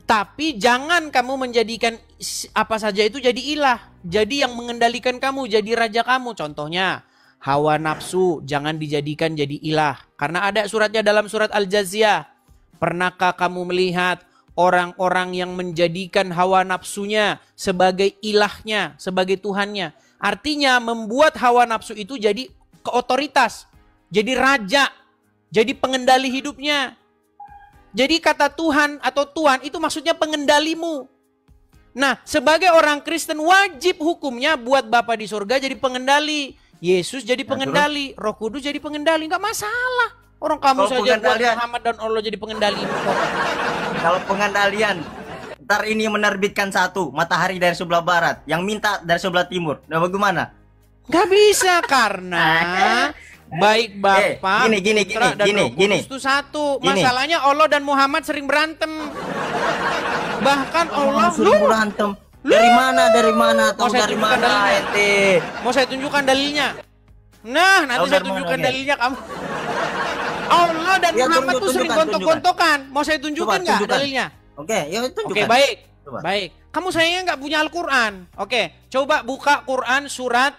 Tapi jangan kamu menjadikan apa saja itu jadi ilah. jadi yang mengendalikan kamu, jadi raja kamu. Contohnya, hawa nafsu jangan dijadikan jadi ilah. Karena ada suratnya dalam surat Al-Jathiyah. Pernahkah kamu melihat orang-orang yang menjadikan hawa nafsunya sebagai ilahnya, sebagai Tuhannya? Artinya membuat hawa nafsu itu jadi keotoritas, jadi raja, jadi pengendali hidupnya. Jadi kata Tuhan atau Tuhan itu maksudnya pengendalimu. Nah, sebagai orang Kristen wajib hukumnya buat Bapa di surga jadi pengendali. Yesus jadi pengendali, Roh Kudus jadi pengendali, nggak masalah. Orang kamu saja buat Muhammad dan Allah jadi pengendali. Kalau pengendalian, ntar ini menerbitkan satu matahari dari sebelah barat, yang minta dari sebelah timur. Nah, bagaimana? Nggak bisa karena baik Bapa, Putra dan Roh Kudus itu satu. Masalahnya Allah dan Muhammad sering berantem. Bahkan Allah sering berantem. Dari mana? Tahu dari mana ente? Mau saya tunjukkan dalilnya. Nah, nanti saya tunjukkan dalilnya kamu. Allah dan Muhammad tuh sering gontok-gontokan. Mau saya tunjukkan nggak dalilnya? Oke, ya tunjukkan. Oke, baik. Coba. Baik. Kamu sayangnya nggak punya Al-Quran. Oke, coba buka Quran surat.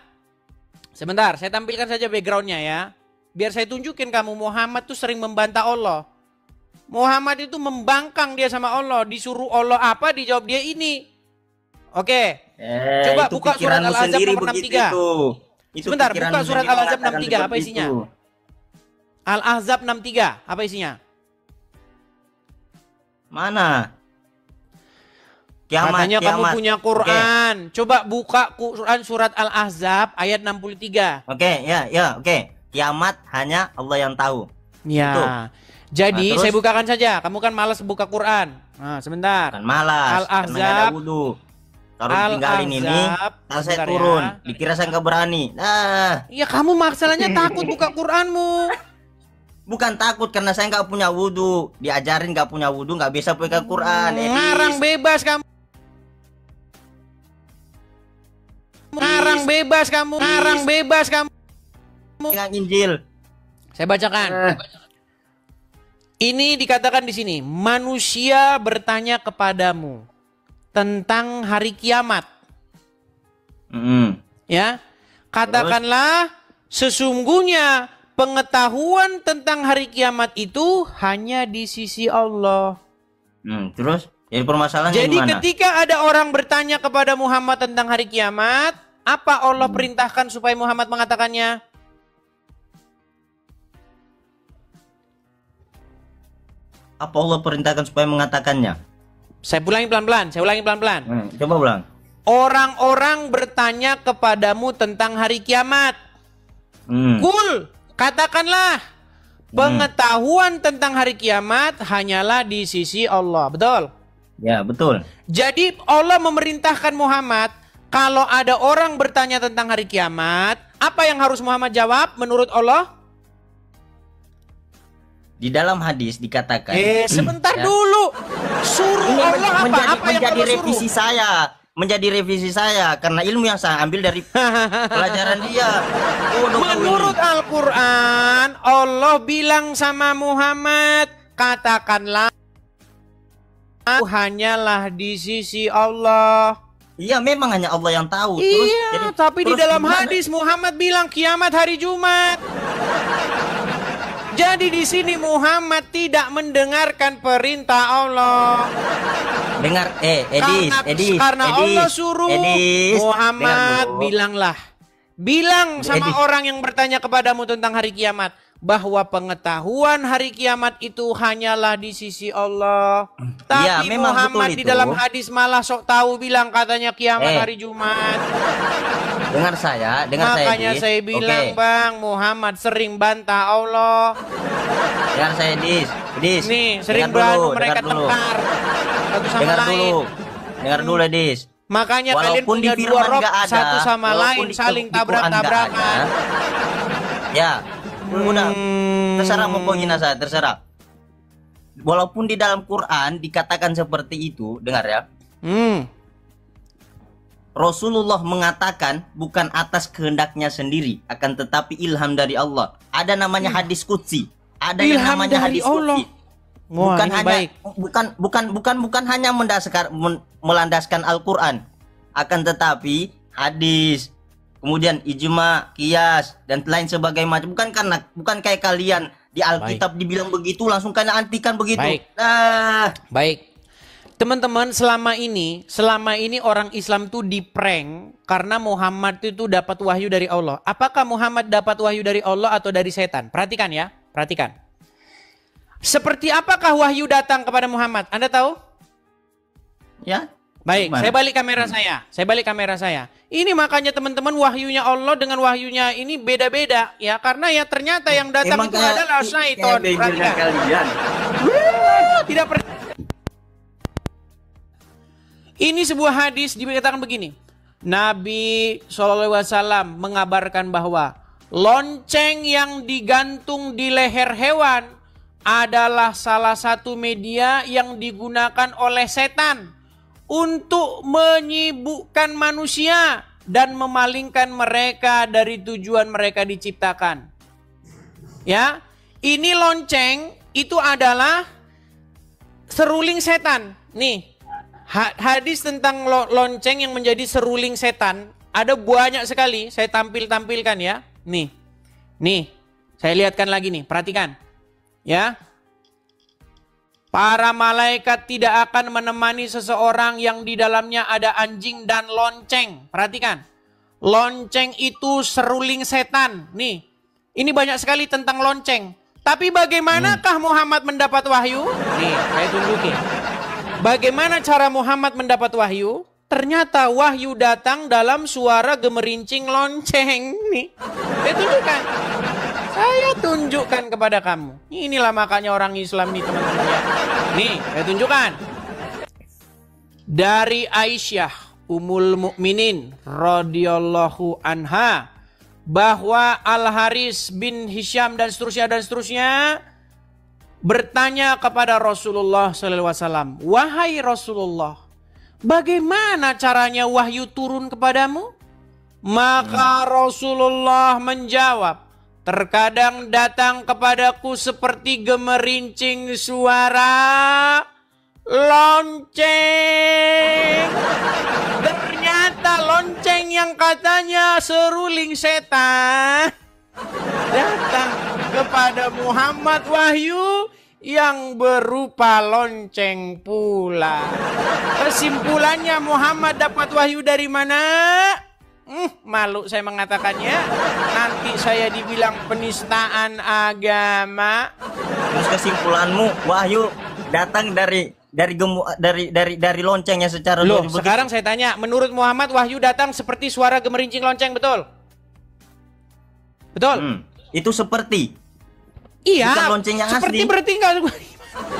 Sebentar, saya tampilkan saja backgroundnya ya. Biar saya tunjukin kamu Muhammad tuh sering membantah Allah. Muhammad itu membangkang dia sama Allah. Disuruh Allah apa, dijawab dia ini. Oke, coba buka surat Al-Ahzab nomor 63. Sebentar, buka surat Al-Ahzab 63, apa isinya? Al-Ahzab 63, apa isinya? Mana? Kiamat, katanya kiamat. Kamu punya Quran. Coba buka Quran surat Al-Ahzab ayat 63. Oke. Kiamat hanya Allah yang tahu. Ya. Itu. Jadi nah, saya bukakan saja. Kamu kan malas buka Quran. Nah, sebentar. Kan malas. Al-Ahzab. Kalau tinggalin ini, saya turun. Ya. Dikira saya nggak berani. Nah. Iya, kamu masalahnya takut buka Quranmu. Bukan takut, karena saya nggak punya wudhu. Diajarin nggak punya wudhu, nggak bisa pegang Quran. Ngarang bebas kamu. Ngarang bebas kamu. Pegang Injil. Saya bacakan. Ini dikatakan di sini, manusia bertanya kepadamu tentang hari kiamat. Ya, katakanlah sesungguhnya pengetahuan tentang hari kiamat itu hanya di sisi Allah. Terus, jadi permasalahannya jadi gimana? Ketika ada orang bertanya kepada Muhammad tentang hari kiamat, apa Allah perintahkan supaya Muhammad mengatakannya? Apa Allah perintahkan supaya mengatakannya? Saya ulangi pelan-pelan. Coba ulang. Orang-orang bertanya kepadamu tentang hari kiamat. Kul, katakanlah pengetahuan tentang hari kiamat hanyalah di sisi Allah. Betul? Ya, betul. Jadi Allah memerintahkan Muhammad, kalau ada orang bertanya tentang hari kiamat, apa yang harus Muhammad jawab menurut Allah? Di dalam hadis dikatakan. Sebentar dulu. Suruh ini Allah apa yang menjadi Allah revisi suruh? saya. Menjadi revisi saya karena ilmu yang saya ambil dari pelajaran dia. Menurut Al-Quran, Allah bilang sama Muhammad, katakanlah hanyalah di sisi Allah. Iya, memang hanya Allah yang tahu. Iya, tapi di dalam hadis Muhammad bilang kiamat hari Jumat. Jadi di sini Muhammad tidak mendengarkan perintah Allah. Dengar, Edis. Karena Allah suruh Muhammad bilang sama orang yang bertanya kepadamu tentang hari kiamat, bahwa pengetahuan hari kiamat itu hanyalah di sisi Allah. Tapi ya, memang Muhammad di dalam hadis malah sok tahu bilang katanya kiamat hari Jumat. Dengar saya, Makanya saya bilang, Bang, Muhammad sering bantah Allah. Dengar saya, Dis. Nih, sering beradu mereka tengkar satu sama lain. Dengar dulu, Dis. Makanya kalian punya dua rob satu sama lain, saling tabrak-tabrakan. Ya, udah. Terserah mau penghina saya, terserah. Walaupun di dalam Quran dikatakan seperti itu, dengar ya. Rasulullah mengatakan bukan atas kehendaknya sendiri, akan tetapi ilham dari Allah. Ada namanya hadis qudsi. Ada ilham yang namanya dari hadis Allah. qudsi. Bukan hanya melandaskan Al-Qur'an, akan tetapi hadis, kemudian ijma, qiyas dan lain sebagainya macam. Bukan kayak kalian di Alkitab dibilang begitu langsung kalian antikan begitu. Baik. Baik. Teman-teman, selama ini orang Islam tuh diprank karena Muhammad itu dapat wahyu dari Allah. Apakah Muhammad dapat wahyu dari Allah atau dari setan? Perhatikan ya, perhatikan. Seperti apakah wahyu datang kepada Muhammad? Anda tahu? Ya. Baik, Gimana? Saya balik kamera saya. Ini makanya teman-teman, wahyunya Allah dengan wahyunya ini beda-beda ya, karena ya ternyata yang datang itu adalah syaitan. Perhatikan. Kalian. Tidak pernah. Ini sebuah hadis dikatakan begini. Nabi SAW mengabarkan bahwa lonceng yang digantung di leher hewan adalah salah satu media yang digunakan oleh setan untuk menyibukkan manusia dan memalingkan mereka dari tujuan mereka diciptakan. Ya, ini lonceng itu adalah seruling setan. Nih. Hadis tentang lonceng yang menjadi seruling setan ada banyak sekali. Saya tampilkan ya. Nih, saya lihatkan lagi nih. Perhatikan, ya. Para malaikat tidak akan menemani seseorang yang di dalamnya ada anjing dan lonceng. Perhatikan, lonceng itu seruling setan. Nih, ini banyak sekali tentang lonceng. Tapi bagaimanakah Muhammad mendapat wahyu? Nih, saya tunjukin. Bagaimana cara Muhammad mendapat wahyu? Ternyata wahyu datang dalam suara gemerincing lonceng. Nih, saya tunjukkan kepada kamu. Inilah makanya orang Islam nih teman-teman ya. Nih, saya tunjukkan. Dari Aisyah Ummul Mukminin radhiyallahu anha bahwa Al-Haris bin Hisham dan seterusnya bertanya kepada Rasulullah SAW, wahai Rasulullah, bagaimana caranya wahyu turun kepadamu? Maka Rasulullah menjawab, terkadang datang kepadaku seperti gemerincing suara lonceng. Ternyata lonceng yang katanya seruling setan datang kepada Muhammad wahyu yang berupa lonceng pula. Kesimpulannya, Muhammad dapat wahyu dari mana? Malu saya mengatakannya. Nanti saya dibilang penistaan agama. Terus kesimpulanmu, wahyu datang dari loncengnya secara loh. Sekarang saya tanya, menurut Muhammad wahyu datang seperti suara gemerincing lonceng, betul? Betul? Itu seperti. Iya, bukan lonceng yang seperti asli. Berarti enggak.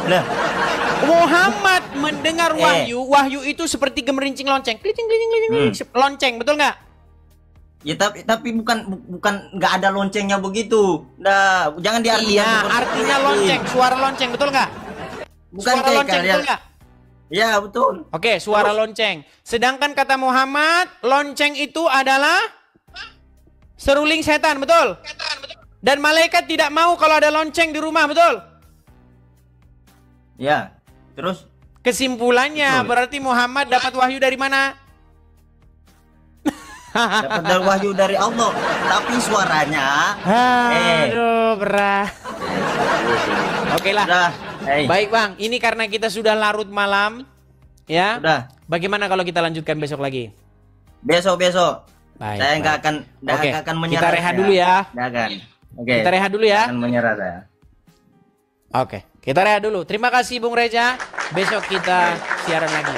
Nah, Muhammad mendengar wahyu itu seperti gemerincing lonceng. Lonceng, betul nggak? Ya tapi bukan nggak ada loncengnya begitu. Nah, jangan diartikan. Iya, artinya lonceng, suara lonceng, betul nggak? Bukan suara lonceng, betul nggak? Ya, betul. Oke, suara lonceng. Sedangkan kata Muhammad, lonceng itu adalah seruling setan, betul? Dan malaikat tidak mau kalau ada lonceng di rumah, betul? Ya, terus? Kesimpulannya, berarti Muhammad dapat wahyu dari mana? Dapat dari wahyu dari Allah. Tapi suaranya... Aduh, berat. Oke lah. Baik Bang, ini karena kita sudah larut malam. Ya. Udah. Bagaimana kalau kita lanjutkan besok lagi? Besok. Baik, saya nggak akan menyerah. Kita rehat dulu ya. Nggak akan. Oke. Kita rehat dulu ya. Akan menyerah saya. Oke, kita rehat dulu. Terima kasih Bung Reza. Besok kita siaran lagi.